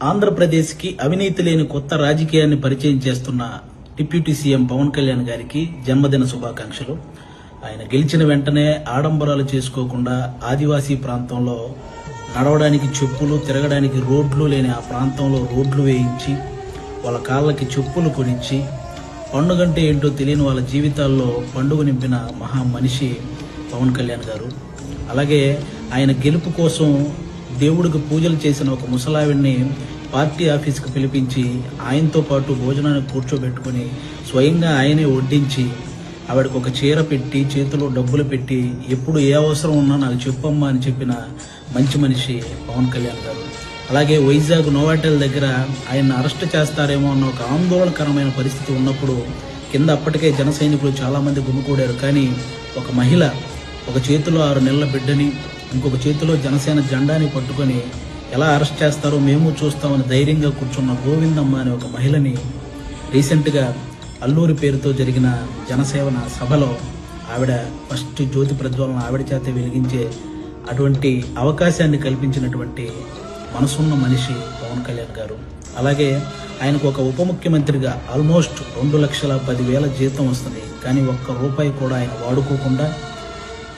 ఆంధ్రప్రదేశ్కి అవినీతి లేని కొత్త రాజకీయాన్ని పరిచయం చేస్తున్న డిప్యూటీ సీఎం పవన్ కళ్యాణ్ గారికి జన్మదిన శుభాకాంక్షలు. ఆయన గెలిచిన వెంటనే ఆడంబరాలు చేసుకోకుండా ఆదివాసీ ప్రాంతంలో నడవడానికి చెప్పులు, తిరగడానికి రోడ్లు లేని ఆ ప్రాంతంలో రోడ్లు వేయించి వాళ్ళ కాళ్ళకి చెప్పులు కొనిచ్చి పండుగంటే ఏంటో తెలియని వాళ్ళ జీవితాల్లో పండుగ నింపిన మహా మనిషి పవన్ కళ్యాణ్ గారు. అలాగే ఆయన గెలుపు కోసం దేవుడికి పూజలు చేసిన ఒక ముసలావిడిని పార్టీ ఆఫీస్కి పిలిపించి ఆయనతో పాటు భోజనానికి కూర్చోబెట్టుకుని స్వయంగా ఆయనే వడ్డించి ఆవిడకు ఒక చీర పెట్టి చేతిలో డబ్బులు పెట్టి ఎప్పుడు ఏ అవసరం ఉన్నా నాకు చెప్పమ్మా అని చెప్పిన మంచి మనిషి పవన్ కళ్యాణ్ గారు. అలాగే వైజాగ్ నోవాటెల్ దగ్గర ఆయన అరెస్ట్ చేస్తారేమో అన్న ఒక ఆందోళనకరమైన పరిస్థితి ఉన్నప్పుడు కింద అప్పటికే జన సైనికులు చాలామంది గుమికూడారు. కానీ ఒక మహిళ ఒక చేతిలో 6 నెలల బిడ్డని, ఇంకొక చేతిలో జనసేన జెండాని పట్టుకొని ఎలా అరెస్ట్ చేస్తారో మేము చూస్తామని ధైర్యంగా కూర్చున్న గోవిందమ్మ అనే ఒక మహిళని రీసెంట్గా అల్లూరి పేరుతో జరిగిన జనసేన సభలో ఆవిడ ఫస్ట్ జ్యోతి ప్రజ్వలన ఆవిడ చేతే వెలిగించే అటువంటి అవకాశాన్ని కల్పించినటువంటి మనసున్న మనిషి పవన్ కళ్యాణ్ గారు. అలాగే ఆయనకు ఒక ఉప ముఖ్యమంత్రిగా ఆల్మోస్ట్ 2,10,000 జీతం వస్తుంది. కానీ ఒక్క రూపాయి కూడా ఆయన వాడుకోకుండా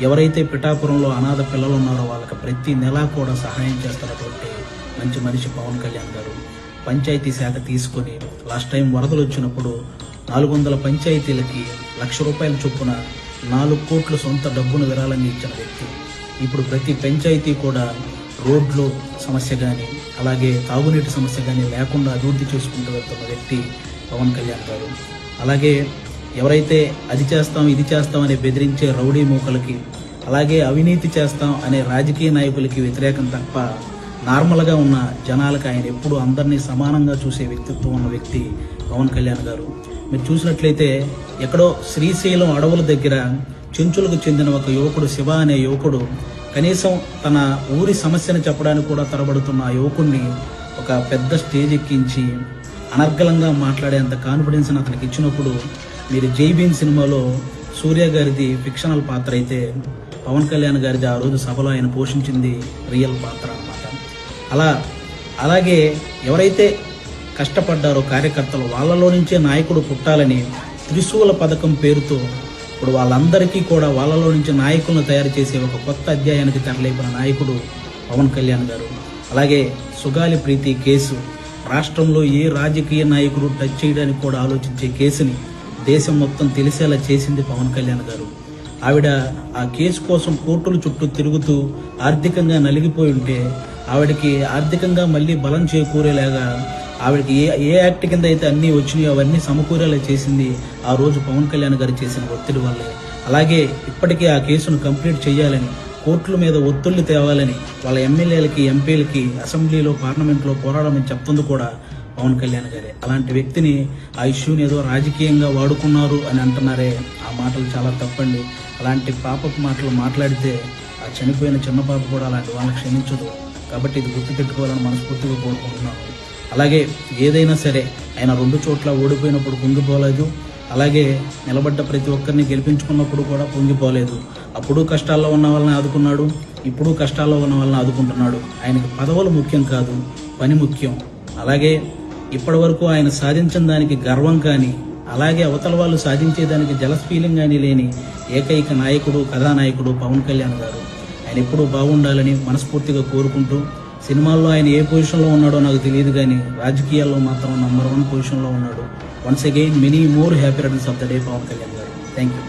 ఎవరైతే పిఠాపురంలో అనాథ పిల్లలు ఉన్నారో వాళ్ళకి ప్రతి నెల కూడా సహాయం చేస్తున్నటువంటి మంచి మనిషి పవన్ కళ్యాణ్ గారు. పంచాయతీ శాఖ తీసుకొని లాస్ట్ టైం వరదలు వచ్చినప్పుడు 400 పంచాయతీలకి ₹1,00,000 చొప్పున 4 కోట్ల సొంత డబ్బును విరాళంగా ఇచ్చిన వ్యక్తి. ఇప్పుడు ప్రతి పంచాయతీ కూడా రోడ్లు సమస్య కానీ అలాగే తాగునీటి సమస్య కానీ లేకుండా అభివృద్ధి చేసుకుంటూ వెళ్తున్న వ్యక్తి పవన్ కళ్యాణ్ గారు. అలాగే ఎవరైతే అది చేస్తాం ఇది చేస్తాం అని బెదిరించే రౌడీ మూకలకి, అలాగే అవినీతి చేస్తాం అనే రాజకీయ నాయకులకి వ్యతిరేకం తప్ప నార్మల్గా ఉన్న జనాలకు ఆయన ఎప్పుడు అందరినీ సమానంగా చూసే వ్యక్తిత్వం ఉన్న వ్యక్తి పవన్ కళ్యాణ్ గారు. మీరు చూసినట్లయితే ఎక్కడో శ్రీశైలం అడవుల దగ్గర చెంచులకు చెందిన ఒక యువకుడు శివ అనే యువకుడు కనీసం తన ఊరి సమస్యను చెప్పడానికి కూడా తరబడుతున్న ఆ యువకుడిని ఒక పెద్ద స్టేజ్ ఎక్కించి అనర్గళంగా మాట్లాడేంత కాన్ఫిడెన్స్ అతనికి ఇచ్చినప్పుడు, మీరు జై భీమ్ సినిమాలో సూర్య గారిది ఫిక్షనల్ పాత్ర అయితే పవన్ కళ్యాణ్ గారిది ఆ రోజు సభలో ఆయన పోషించింది రియల్ పాత్ర అన్నమాట. అలాగే ఎవరైతే కష్టపడ్డారో కార్యకర్తలు వాళ్ళలో నుంచే నాయకుడు పుట్టాలని త్రిశూల పథకం పేరుతో ఇప్పుడు వాళ్ళందరికీ కూడా వాళ్ళలో నుంచి నాయకులను తయారు చేసే ఒక కొత్త అధ్యాయానికి తెరలేపిన నాయకుడు పవన్ కళ్యాణ్ గారు. అలాగే సుగాలి ప్రీతి కేసు రాష్ట్రంలో ఏ రాజకీయ నాయకుడు టచ్ చేయడానికి కూడా ఆలోచించే కేసుని దేశం మొత్తం తెలిసేలా చేసింది పవన్ కళ్యాణ్ గారు. ఆవిడ ఆ కేసు కోసం కోర్టుల చుట్టూ తిరుగుతూ ఆర్థికంగా నలిగిపోయి ఉంటే ఆవిడకి ఆర్థికంగా మళ్ళీ బలం చేకూరేలాగా ఆవిడకి ఏ యాక్ట్ కింద అయితే అన్నీ వచ్చినాయో అవన్నీ సమకూరేలా చేసింది ఆ రోజు పవన్ కళ్యాణ్ గారు చేసిన ఒత్తిడి వల్లే. అలాగే ఇప్పటికే ఆ కేసును కంప్లీట్ చేయాలని, కోర్టుల మీద ఒత్తిళ్లు తేవాలని వాళ్ళ ఎమ్మెల్యేలకి, ఎంపీలకి అసెంబ్లీలో, పార్లమెంట్లో పోరాడమని చెప్తుంది కూడా పవన్ కళ్యాణ్ గారే. అలాంటి వ్యక్తిని ఆ ఇష్యూని ఏదో రాజకీయంగా వాడుకున్నారు అని అంటున్నారే, ఆ మాటలు చాలా తప్పండి. అలాంటి పాపపు మాటలు మాట్లాడితే ఆ చనిపోయిన చిన్న పాప కూడా అలాంటి వాళ్ళని క్షమించదు. కాబట్టి ఇది గుర్తుపెట్టుకోవాలని మనస్ఫూర్తిగా కోరుకుంటున్నాను. అలాగే ఏదైనా సరే ఆయన 2 చోట్ల ఓడిపోయినప్పుడు పొంగిపోలేదు, అలాగే నిలబడ్డ ప్రతి ఒక్కరిని గెలిపించుకున్నప్పుడు కూడా పొంగిపోలేదు. అప్పుడు కష్టాల్లో ఉన్న వాళ్ళని ఆదుకున్నాడు, ఇప్పుడు కష్టాల్లో ఉన్న వాళ్ళని ఆదుకుంటున్నాడు. ఆయనకి పదవులు ముఖ్యం కాదు, పని ముఖ్యం. అలాగే ఇప్పటి వరకు ఆయన సాధించిన దానికి గర్వం కానీ, అలాగే అవతల వాళ్ళు సాధించేదానికి జలస్ ఫీలింగ్ కానీ లేని ఏకైక నాయకుడు, కథానాయకుడు పవన్ కళ్యాణ్ గారు. ఆయన ఎప్పుడూ బాగుండాలని మనస్ఫూర్తిగా కోరుకుంటూ, సినిమాల్లో ఆయన ఏ పొజిషన్లో ఉన్నాడో నాకు తెలియదు కానీ రాజకీయాల్లో మాత్రం నంబర్ 1 పొజిషన్లో ఉన్నాడు. Once again many more happy returns of the day Pawan Kalyan గారు. Thank you.